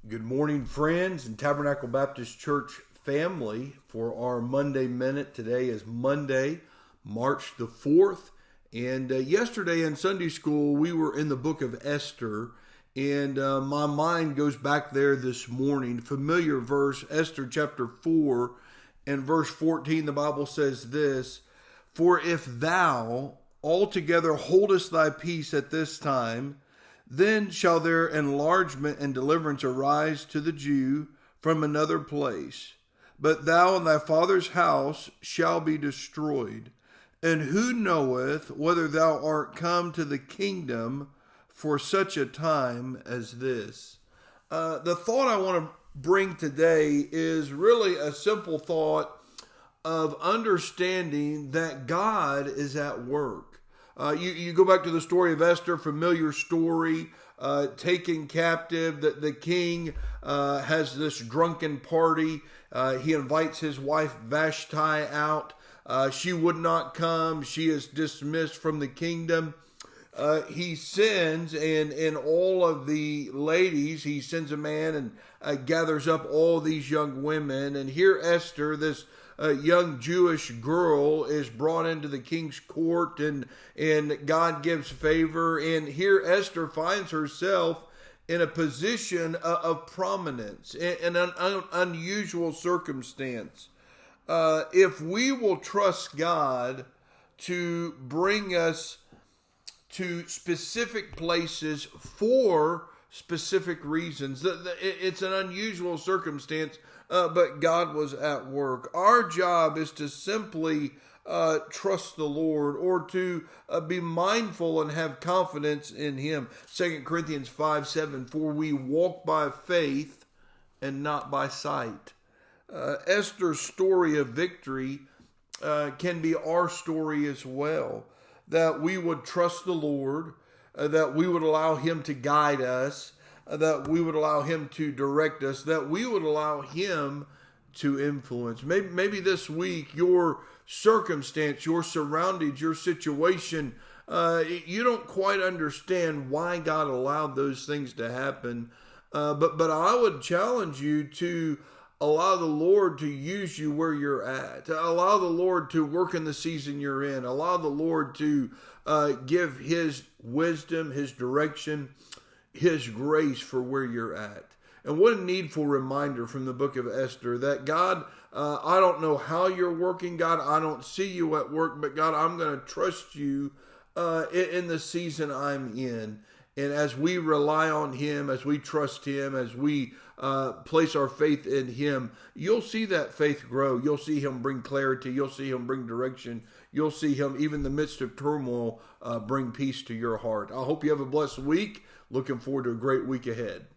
Good morning, friends and Tabernacle Baptist Church family, for our Monday Minute. Today is Monday, March the 4th. And yesterday in Sunday school, we were in the book of Esther. And my mind goes back there this morning. Familiar verse, Esther chapter 4 and verse 14. The Bible says this: "For if thou altogether holdest thy peace at this time, then shall their enlargement and deliverance arise to the Jew from another place. But thou and thy father's house shall be destroyed. And who knoweth whether thou art come to the kingdom for such a time as this?" The thought I want to bring today is really a simple thought of understanding that God is at work. You go back to the story of Esther, familiar story, taken captive. The king has this drunken party. He invites his wife Vashti out. She would not come. She is dismissed from the kingdom. He sends, and all of the ladies, he sends a man and gathers up all these young women. And here Esther, this young Jewish girl, is brought into the king's court, and God gives favor. And here Esther finds herself in a position of prominence, in an unusual circumstance. If we will trust God to bring us to specific places for specific reasons, it's an unusual circumstance, but God was at work. Our job is to simply trust the Lord, or to be mindful and have confidence in Him. 2 Corinthians 5:7, "For we walk by faith and not by sight." Esther's story of victory can be our story as well. That we would trust the Lord, that we would allow Him to guide us, that we would allow Him to direct us, that we would allow Him to influence. Maybe this week, your circumstance, your surroundings, your situation, you don't quite understand why God allowed those things to happen. But I would challenge you to allow the Lord to use you where you're at. Allow the Lord to work in the season you're in. Allow the Lord to give His wisdom, His direction, His grace for where you're at. And what a needful reminder from the book of Esther that God, I don't know how you're working, God. I don't see you at work, but God, I'm going to trust you in the season I'm in. And as we rely on Him, as we trust Him, as we place our faith in Him, you'll see that faith grow. You'll see Him bring clarity. You'll see Him bring direction. You'll see Him, even in the midst of turmoil, bring peace to your heart. I hope you have a blessed week. Looking forward to a great week ahead.